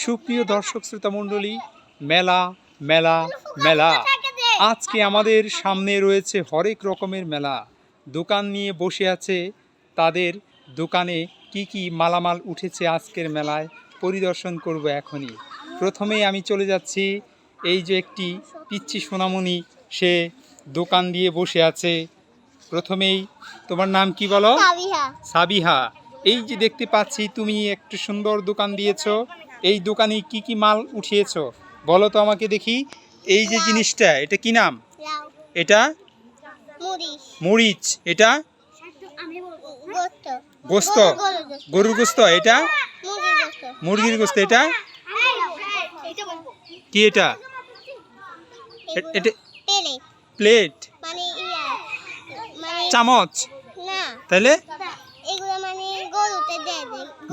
সুপ্রিয় দর্শক শ্রোতা মণ্ডলী, মেলা মেলা মেলা। আজকে আমাদের সামনে রয়েছে হরেক রকমের মেলা। দোকান নিয়ে বসে আছে, তাদের দোকানে কি কি মালামাল উঠেছে আজকের মেলায় পরিদর্শন করব এখনই। প্রথমেই আমি চলে যাচ্ছি, এই যে একটি পিচ্চি সোনামণি, সে দোকান দিয়ে বসে আছে। প্রথমেই তোমার নাম কি বলো? সাবিহা। এই যে দেখতে পাচ্ছি তুমি একটু সুন্দর দোকান দিয়েছো, এই দোকানে কি কি মাল উঠিয়েছো বলো তো আমাকে দেখি। এই যে জিনিসটা, এটা কি নাম? এটা মরিচ। এটা গোস্ত, গরুর গোস্ত। এটা মুরগির গোস্ত। এটা কি? এটা এটা প্লেট, চামচ। তাহলে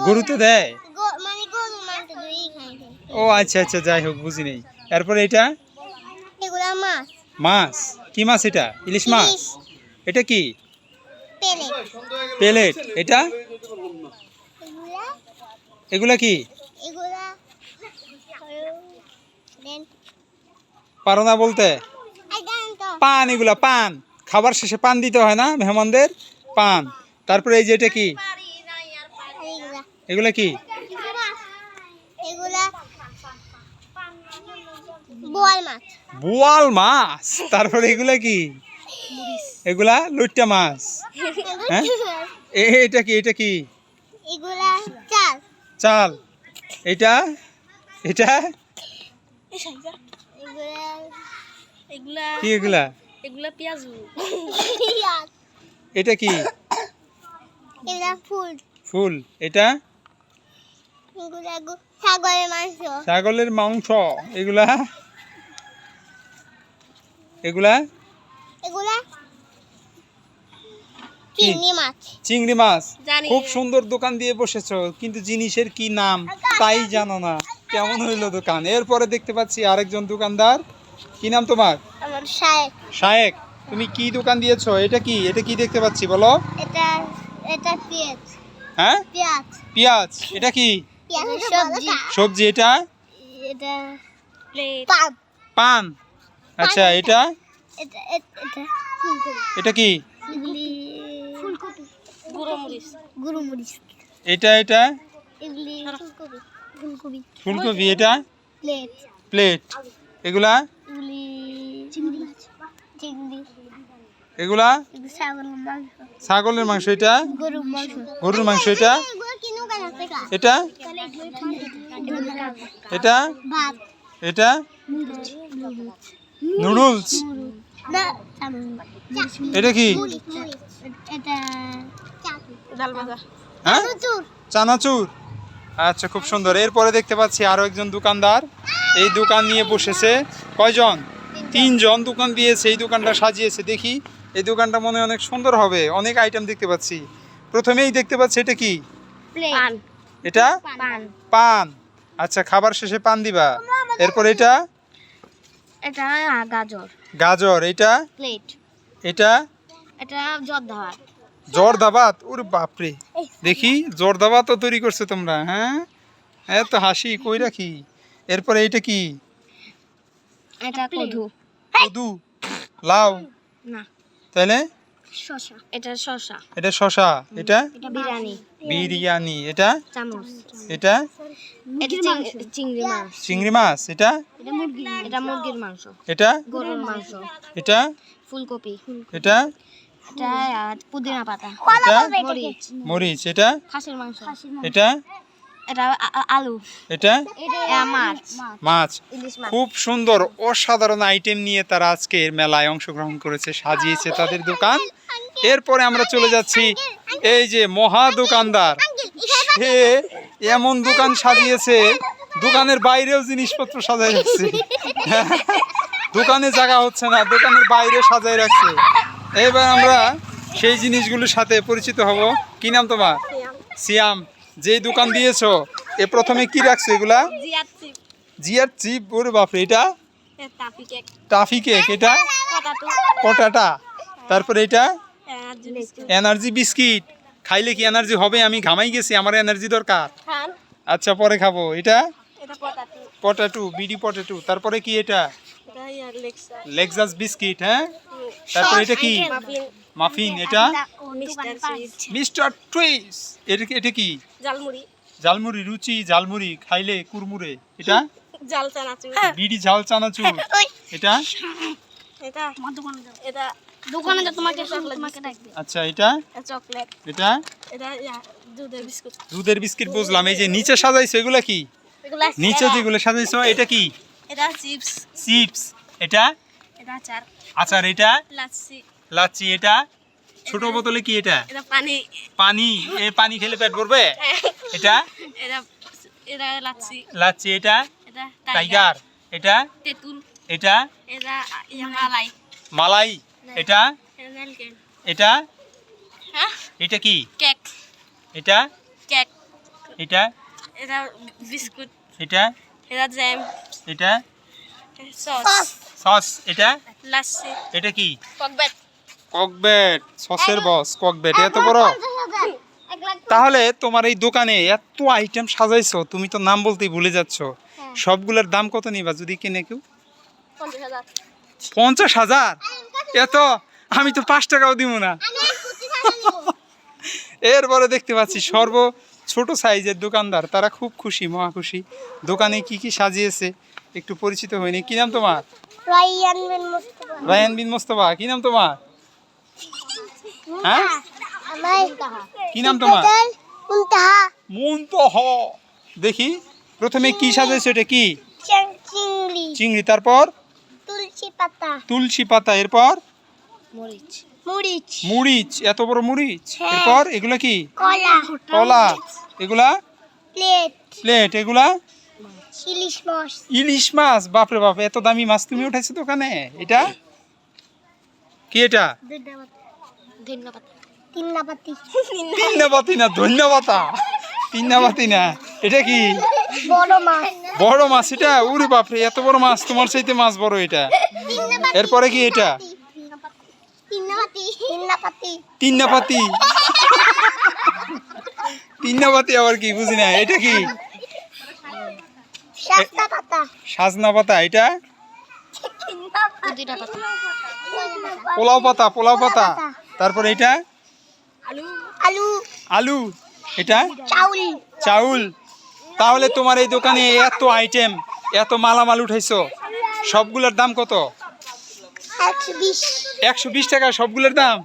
গরুতে দেয়? ও আচ্ছা আচ্ছা, যাই হোক, বুঝি নেই। এরপরে এটা মাছ। কি মাছ এটা? ইলিশ মাছ। এটা কি? প্লেট। এটা এগুলা কি? পারো না বলতে? পান। এগুলা পান, খাবার শেষে পান দিতে হয় না মেহমানদের? পান। তারপরে এই যে এটা কি? এগুলা কি? বোয়াল মাছ। তারপরে এগুলা কি? এগুলা লইট্টা মাছ। হ্যাঁ, এটা কি? এটা কি? চাল। এটা এটা কি? এগুলা পেঁয়াজ। এটা কি? ফুল। এটা ছাগলের মাংস। এগুলা এগুলা চিংড়ি মাছ। খুব সুন্দর দোকান দিয়ে বসেছো, কিন্তু জিনিসের কি নাম তাই জানো না। কেমন হইলো দোকান? এরপরে দেখতে পাচ্ছি আরেকজন দোকানদার। কি নাম তোমার? শায়েক। তুমি কি দোকান দিয়েছো? এটা কি? এটা কি দেখতে পাচ্ছি বলো? হ্যাঁ, পেঁয়াজ। এটা কি? সবজি। এটা পান। আচ্ছা, এটা এটা কি? এটা এটা ফুলকপি। এটা প্লেট। এগুলা এগুলা ছাগলের মাংস। এটা গরুর মাংস। এটা এটা এটা এটা নুডলস। এটা কি? হ্যাঁ, চানাচুর। আচ্ছা, খুব সুন্দর। এরপরে দেখতে পাচ্ছি আরো একজন দোকানদার, এই দোকান নিয়ে বসেছে। কয়জন? তিনজন দোকান দিয়েছে, এই দোকানটা সাজিয়েছে। দেখি, এই দোকানটা মনে অনেক সুন্দর হবে। অনেক আইটেম দেখতে পাচ্ছি। প্রথমেই দেখতে পাচ্ছি এটা কি? এটা পান। আচ্ছা, খাবার শেষে পান দিবা। এরপর এটা গাজর। এটা এটা জর্দাবাত। ওরে বাপরে, দেখি জর্দাবাতও তৈরি করছো তোমরা। হ্যাঁ, এত হাসি কই রাখি। এরপরে এটা কি? কদু। লাউ না, তাহলে এটা শসা। এটা বিরিয়ানি। এটা এটা চিংড়ি মাছ। এটা মুরগির মাংস। এটা গরুর মাংস। এটা ফুলকপি। এটা পুদিনা পাতা। এটা মরিচ। এটা খাসির মাংস। এটা আলু। এটা মাছ। খুব সুন্দর অসাধারণ আইটেম নিয়ে তারা আজকের মেলায় অংশগ্রহণ করেছে, সাজিয়েছে তাদের দোকান। এরপরে আমরা চলে যাচ্ছি, এই যে মহা দোকানদার, সে এমন দোকান সাজিয়েছে, দোকানের বাইরেও জিনিসপত্র সাজাই রাখছে। দোকানে জায়গা হচ্ছে না, দোকানের বাইরে সাজাই রাখছে। এবার আমরা সেই জিনিসগুলোর সাথে পরিচিত হব। কি নাম তোমার? সিয়াম। যে দোকান দিয়েছো, এ প্রথমে কি রাখছো? এগুলা জিয়ার চিপ। ওরে বাপরে, এটা টাফি কেক। এটা পটাটা। তারপরে এটা এনার্জি বিস্কিট। খাইলে কি এনার্জি হবে? আমি ঘামাই গেছি, আমার এনার্জি দরকার। আচ্ছা, পরে খাবো। এটা পটাটো, বিডি পটাটো। তারপরে কি এটা? Lexus biscuit. হ্যাঁ, তারপরে এটা কি? মাফিন। এটা মিস্টার টুইস। এটা কি? ঝালমুড়ি। রুচি ঝালমুড়ি, খাইলে কুরমুরে। এটা বিডি ঝাল চানাচুর। এটা আচ্ছা, এটা চকলেট। এটা দুধের বিস্কিট বুঝলাম। এই যে নিচে সাজাইছো এগুলা কি? নিচে যেগুলো সাজাইছো এটা কি? চিপস। এটা আচার। এটা লাচ্ছি। এটা ছোট বোতলে কি? এটা পানি। এই পানি খেলে পেট ভরবে? এটা লাচ্ছি। এটা টাইগার। এটা এটা মালাই। এটা এটা কি? এটা এটা বিস্কুট। এটা জ্যাম। এটা সস। সস। এটা লাচ্ছি। এটা কি? ককবেট। সসের বস ককবেট। এত বড়? তাহলে তোমার এই দোকানে এত আইটেম সাজাইছো, তুমি তো নাম বলতেই ভুলে যাচ্ছ। সবগুলোর দাম কত নিবা যদি কিনে কেউ? 50,000? এত? আমি তো 5 টাকাও দিব না। এরপরে দেখতে পাচ্ছি ছোট সাইজের দোকানদার, তারা খুব খুশি, মহা খুশি। দোকানে কি কি সাজিয়েছে একটু পরিচিত হয়নি। কি নাম তোমার? রায়ান বিন মোস্তফা। কি নাম তোমার? হ্যাঁ, কি নাম তোমার? মুনতাহা। দেখি প্রথমে কি সাজাইছে? এটা কি? চিংড়ি। তারপর তুলসী পাতা। এরপর মরিচ। এত বড় মরিচ। এরপর এগুলা কি? কলা। এগুলা প্লেট। এগুলা ইলিশ মাছ। বাপরে বাপ, এত দামি মাছ তুমি উঠাইছো দোকানে। এটা কি? এটা তিন্নাপাতি না, ধন্যবাতা। তিন্নাপাতি না, এটা কি? বড় মাছ। এটা উরি বাপরে, এত বড় মাছ, তোমার চাইতে মাছ বড় এটা। এরপরে কি? এটা তিন্নাপাতি। তিন্নাপাতি আবার কি? বুঝি না। এটা কি? সাজনা পাতা। এটা পোলাও পাতা। তারপরে এটা আলু। এটা চাউল। তাহলে তোমার এই দোকানে এত আইটেম, এত মালামাল উঠাইছো, সবগুলোর দাম কত? 120 টাকা সবগুলোর দাম?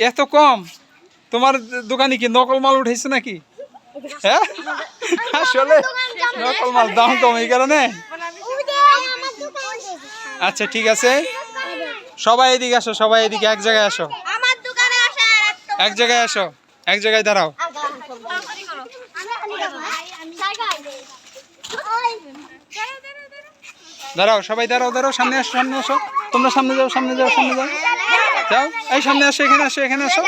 এত কম? তোমার দোকানে কি নকল মাল উঠাইছো নাকি? হ্যাঁ, আসলে নকল মাল দাম কম এই কারণে। আচ্ছা ঠিক আছে, সবাই এদিকে আসো, সবাই এদিকে এক জায়গায় আসো, এক জায়গায় আসো, এক জায়গায় দাঁড়াও। দাঁড়াও সবাই, দাঁড়াও, সামনে আসো, তোমরা সামনে যাও, যাও, এই সামনে আসো, এখানে আসো।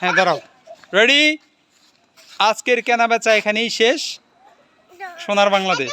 হ্যাঁ দাঁড়াও, রেডি। আজকের কেনা বেচা এখানেই শেষ। সোনার বাংলাদেশ।